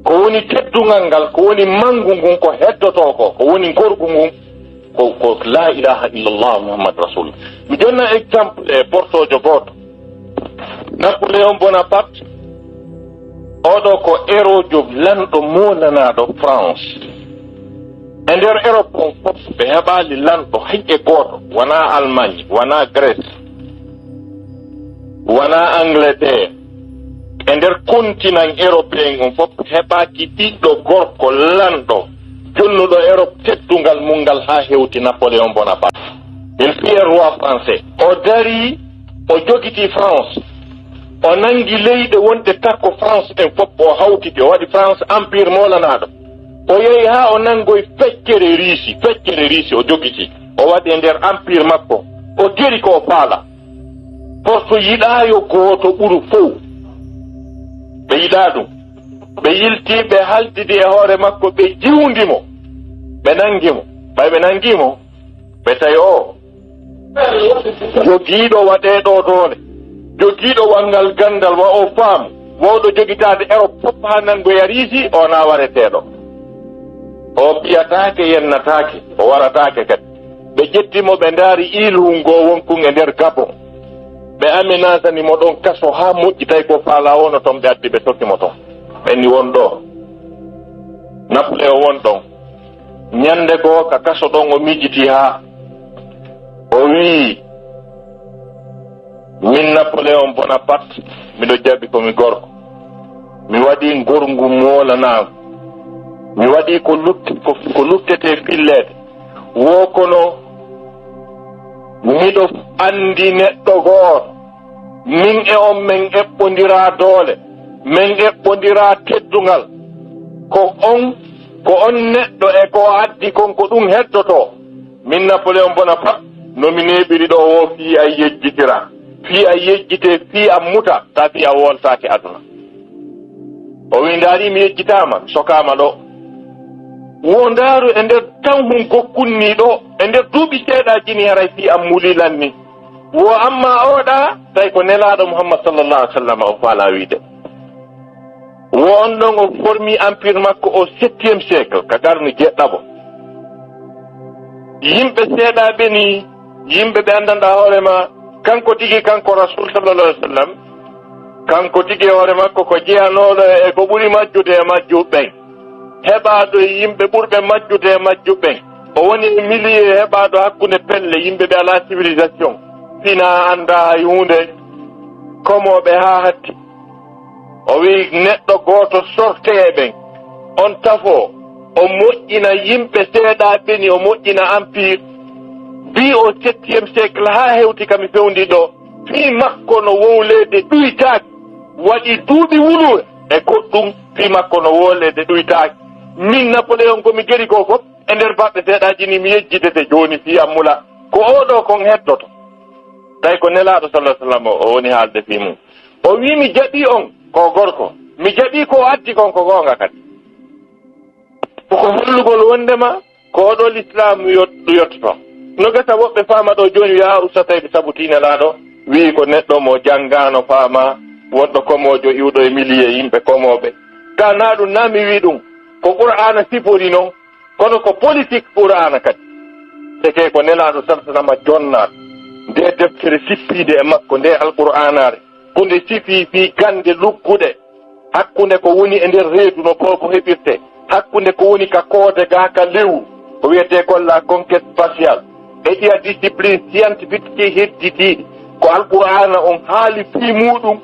Speaker 2: ko woni teddugal ngal ko woni mangu ngun ko heddoto ko woni gorgu ngun ko la ilaha illallah muhammad rasulullah mi jonna exemple e portojo goto Napoléon Bonaparte oɗo ko hérojo lanɗo monanaɗo France e nder Europe on fof ɓe heɓali lanɗo hayƴe goto wona Allemagne wona Grèce wona Angleterre e nder continent européen on fof heɓaki ɓiɗɗo gorko lanɗo jonnuɗo Europe teddungal mungal ha hewti Napoléon Bonaparte. Il fiye roi français o dari o jogiti France o nangi leyɗe wonde takko France en fof o hawtide o waɗi France empire molanaɗo o yehi ha o nangoy feccere Russie o jogiti o waɗi e nder empire makko o jeri ko faala porto yiɗayo gooto ɓuru fof ɓe yiɗa ɗum ɓe yilti ɓe haldidi e hoore makko ɓe jiwndimo ɓe nangimo ɓay ɓe nangimo ɓe tawi o jogiiɗo waɗeɗo doole jogiiɗo wangal gandal wa o faamu wawɗo jogitade Europe fof ha nangoya Russie o na wareteɗo o ɓiyatake yennatake o waratake kadi ɓe ƴettimo ɓe ndaari ilhungo wonkun e nder Gabon ɓe aménaganimo ɗon kaso ha moƴƴi tawi ko faala wono toon ɓe addi ɓe tokkimo toon ɓenni won ɗo Napoléon won ɗon ñande goo ka kaso ɗon o mijiti ha o wii min Napoléon Bonaparte miɗo jaɓi komi gorko mi waɗi gorngu moolanaango mi waɗi ko luttete filleede wo kono miɗo andi neɗɗo gooto min e on men eɓɓodira doole min eɓɓodira teddungal ko on neɗɗo e ko addi kon ko ɗum heddoto min Napoléon Bonaparte nomi neɓiri ɗo wo fii a yejjitira fii a yejjite fii a muta ta fii a woltake aduna o wi ndaari mi yejjitama sokama ɗo wo ndaaru e nder tan hum gokkunni ɗo e nder duuɓi seeɗajini haray fii am mulilan ni wo amma oɗa tawi ko nelaɗo Muhammad sallallahu alih w sallam o faala wiide wo on ɗon o formi empire makko au 7e siècle ka garni jeɗɗabo yimɓe seeɗaɓe ni yimɓe ɓe andanɗa hoorema kanko tigi kanko rasul sallallahu alih w sallam kanko tigi hoore makko ko jeyanoɗo e ko ɓuri majjude e majjuɓɓen heɓaɗo yimɓe ɓurɓe majjude e majjuɓɓen o woni e millier heɓaɗo hakkunde pelle yimɓe ɓe ala civilisation fina anda hay hunde komoɓe ha hatti o wi neɗɗo goto sorte e ɓen on tafo o moƴƴina yimɓe seeɗa ɓeni o moƴƴina empire bi au 7e siècle ha hewti kami fewndi ɗo fii makko no wowlede ɗuytaaki waɗi duuɓi wulure e goɗɗum fii makko no wowlede ɗuytaaki min Napoléon komi geri ko fof e nder baɓɓe seeɗaji ni mi yejjidete joni fii ammula ko oɗo kon heddoto tawi ko nelaɗo sallah sallam o woni haalde fii mum o wi mi jaɓi on ko gorko mi jaɓi ko addi kon ko goonga kadi koko hollugol wondema ko oɗo l'islam yottoto no gasa woɓɓe faama ɗo joni wiya ustatawi ɓe sabuti nelaɗo wi ko neɗɗo mo janngano faama wonɗo komojo iwɗo e millier yimɓe komoɓe ka na ɗum na mi wi ɗum ko qur'ana sifori noon kono ko politique qur'ana kadi eke ko nelaɗo salsalama jonnaɗo nde deftere sippiide e makko nde alqur'anare hunde sifi fi gande lugguɗe hakkunde ko woni e nder reedu no ko heɓirte hakkunde ko woni ka koode ga ka lewru ko wiyete ko la conquête spatiale e ɗiya discipline scientifique ki hedditiɗi ko alqur'ana on haali fii muɗum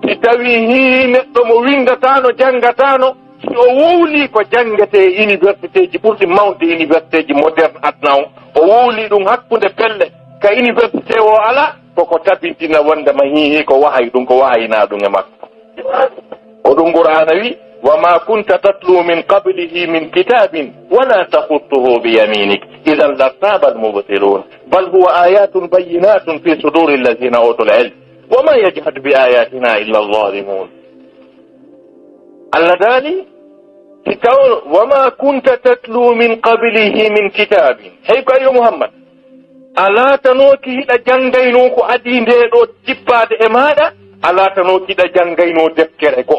Speaker 2: si tawi hi neɗɗo mo windatano janggatano si o wowli ko jangete e université ji ɓurɗi mawde université ji moderne adna on o wowli ɗum hakkunde pelle ka université o ala koko tabintina wondema hihi ko wahay ɗum ko wahayna ɗum e makko o ɗum qur'ana wi وما كنت تتلو من قبله من كتاب ولا تخطه بيمينك إذا لارتاب المبطلون بل هو آيات بينات في صدور الذين أوتوا العلم وما يجحد بآياتنا إلا الظالمون اللذان وما كنت تتلو من قبله من كتاب هيك أيها محمد ألا تنوكي دا جنغينوكو أدين ديدو جباد إمادا ألا تنوكي دا جنغينو دفكره كو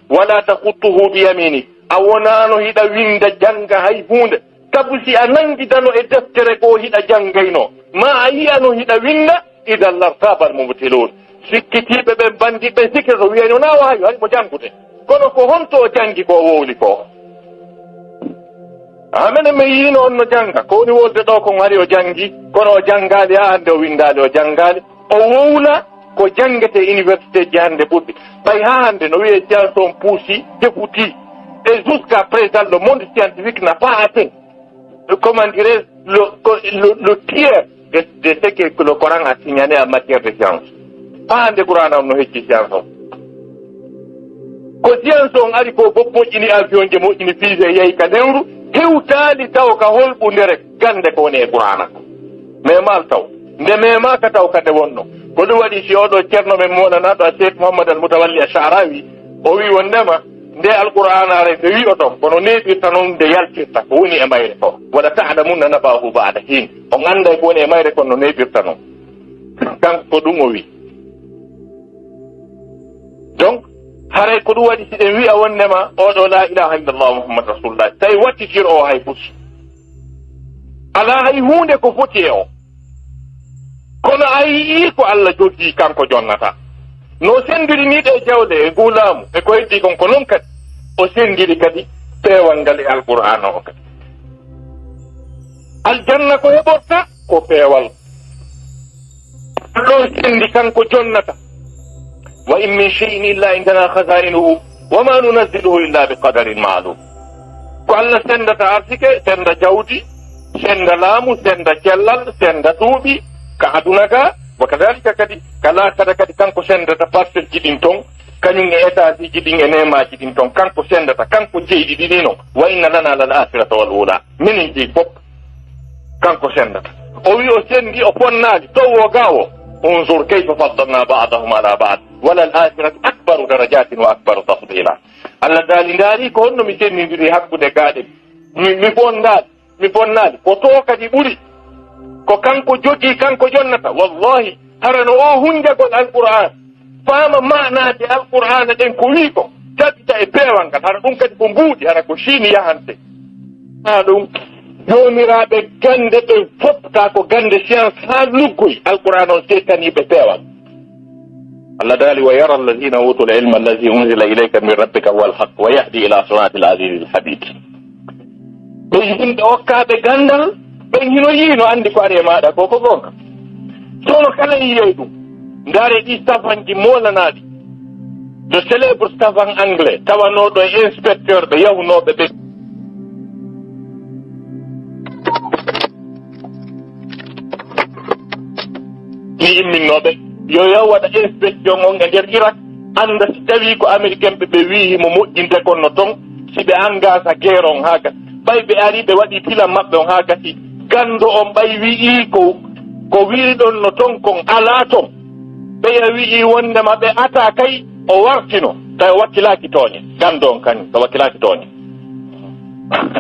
Speaker 2: wala takhuttuhu bi yamini awonano hida winda janga hay hunde tabusi anangidano e deftere ko hida jangayno ma ayano hida winda idan lartabal mubtilun sikkitibe be bandi be sikiro wiyano na wayo hay mo jangude kono ko honto jangi ko wowli ko amene me yino on no janga ko ni wolde do ko ngari o jangi kono o jangali ande o windali o jangali o wowla ko jangete université ji hande ɓurɗi ɓay ha hande no wiye janson puusi deputi Et jusqu'à présent, le monde scientifique n'a pas atteint, comment dirais le tiers de ce que le Coran a signalé en matière de science. Pas de Coran a une science. Ko science on ari ko boppo ini avion je mo ini fise yayi ka dewru hewtaali taw ka holbunde rek gande ko woni e Qur'ana mais mal taw nde mema ka taw ka de wonno ko ɗum waɗi si oɗo ceerno men monanaɗo a Cheikh Mouhammad al Mutawalli Ash'arawi o wi wondema nde alqur'ana re nde wi o ɗon kono neɓirta noon nde yaltirta ko woni e mayre ko wala ta'lamunna nabahu ba'da hin on anda ko woni e mayre kono neɓirta noon kanko ko ɗum o wi donc haray ko ɗum waɗi si ɗen wi'a wonnema oɗo la ilaha illallah muhammad rasulullah tawi wattitir o hay pus ala hay hunde ko foti e o kono a yii ko Allah jogii kanko jonnata no sendiriniɗe e jawɗe e gulaamu e ko heddi kon ko noon kadi o sendiri kadi peewal ngal e alqur'ana o kadi aljanna ko heɓorta ko peewal ɗon sendi kanko jonnata wa in min shay'in illa indana khaza'inuhu wa ma nunazziluhu illa biqadarin ma'lum ko Allah sendata arsike senda jawdi senda laamu senda cellal senda duuɓi ka aduna ka wa kadhalika kadi kala kada kadi kanko sendata parcelle ji ɗin ton kañum e étage ji ɗin e nemaji ɗin ton kanko sendata kanko jeyɗi ɗiɗi noon wa inna lana lal akhirata wal ula minin jeyi fof kanko sendata o wi o sendi o ponnaali towo gawo unzur kayfa faddalna ba'dahum ala ba'd wala al akhiratu akbaru darajatin wa akbaru tafdila Allah daali ndaari ko honno mi sendidiri hakkude gaaɗe mi bonnaali ko to kadi ɓuri ko kanko jogii kanko jonnata wallahi harano o hunjagol alqur'an faama ma'naade alqur'ana ɗen ko wii ko tabita e peewal ngal hara ɗum kadi ko mbuuɗi hara ko siini yahante ha ɗum joomiraaɓe gande ɓe fopta ko gande science haa luggoy alqur'an on seetaniiɓe peewal Allah daali wa yara alladina utul ilma allazi unzila ilayka min rabbika huwa alhaq wa yahdi ila sirati alazizi alhamid ɓe yimɓe hokkaaɓe gandal ɓen hino yiino anndi ko ari e maaɗa ko ko gonga sono kala yiyey ɗum ndaare ɗi stafanji molanaaɗi de célèbre stafan anglais tawanoɗo e inspecteur ɓe yahunoɓe ɓe ni imminnoɓe yo yaw waɗa inspection on e nder Irak anda si tawi ko américain ɓe wii himo moƴƴinde konno ton si ɓe engage a guerre on haa gasi ɓay ɓe ari ɓe waɗi pilam maɓɓe on haa gasi gando on ɓay wi'i ko wiri ɗon no ton kon alaa ton ɓeya wi'i wondema ɓe ata kay o wartino tawi o wakkilaki tooñe gando on kañum so wakkilaki tooñe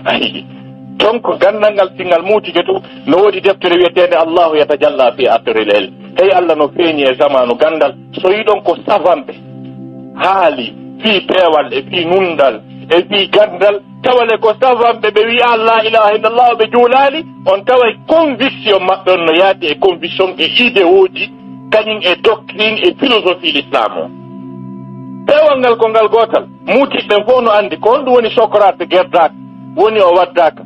Speaker 2: ayi donc gandal ngal singal muutike to no woodi deftere wiyetede allahu yatajalla fi asril ilm hey Allah no feeñi e zamanu gandal so yiɗon ko savanɓe haali fii peewal e fii nundal e fii gandal tawale ko savanɓe ɓe wiya la ilaha illallah ɓe juulaali on taway conviction maɓɓe on no yaadi e conviction e idéoji kañum e doctrine e philosophie l'islam o peewal ngal ko ngal gootal muutiɓɓen fof no anndi ko honɗum woni Socrate gerdaka woni o waddaka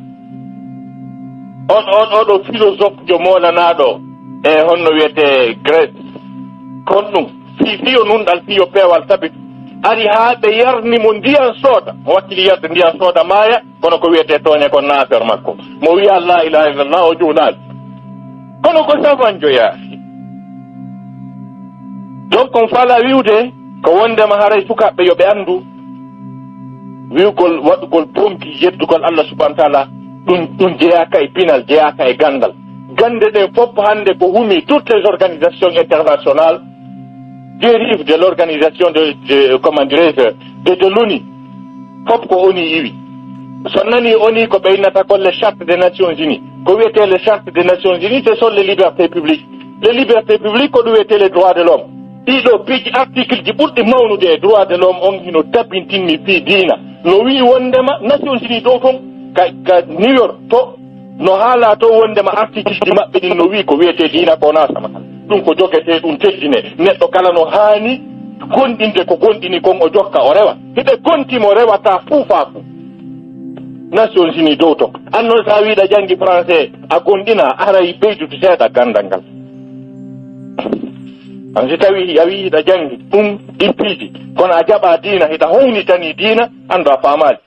Speaker 2: oɗo philosophe jo molanaɗo e honno wiyete Grèce kon ɗum fiyo nunɗal fiyo peewal sabitu ari haa ɓe yarnimo ndiyan sooda mo wakkili yarde ndiyan sooda maaya kono ko wiyete tooñe kon naafere makko mo wiya la ilaha illallah o juulaali kono ko safanjo yaafi donc on fala wiwde ko wondema haray sukaɓɓe yo ɓe anndu wiwgol waɗugol pompi yeddugol Allah subahana taala ɗum jeyaka e pinal jeyaka e gandal gande ɗen fof hande ko humi toutes les organisations internationales dérivent de l'organisation de comment dirais-je de l'ONU fof ko ONU iwi so nani ONU ko ɓeynata ko les chartes des nations unies ko wiyete les chartes des nations unies ce sont les libertés publiques ko ɗum wiyete les droits de l'homme ɗiɗo piiji article ji ɓurɗi mawnude e droit de l'homme on hino tabintinni fii diina no wi wondema nations unies dow ton ka New York to no haala to wondema article ji maɓɓe ɗin no wi ko wiyete diina ko nasama ɗum ko jogete ɗum teddine neɗɗo kala no haani gonɗinde ko gonɗini kon o jokka o rewa hiɗe gontimo rewata fuufaku nations unies dow ton annon sa wiɗa janggi français a gonɗina aray ɓeydude seeɗa gandal ngal an si tawi a wi hiɗa janggi ɗum ɗippiiji kono a jaɓa diina hiɗa hownitani diina anndu a faamaali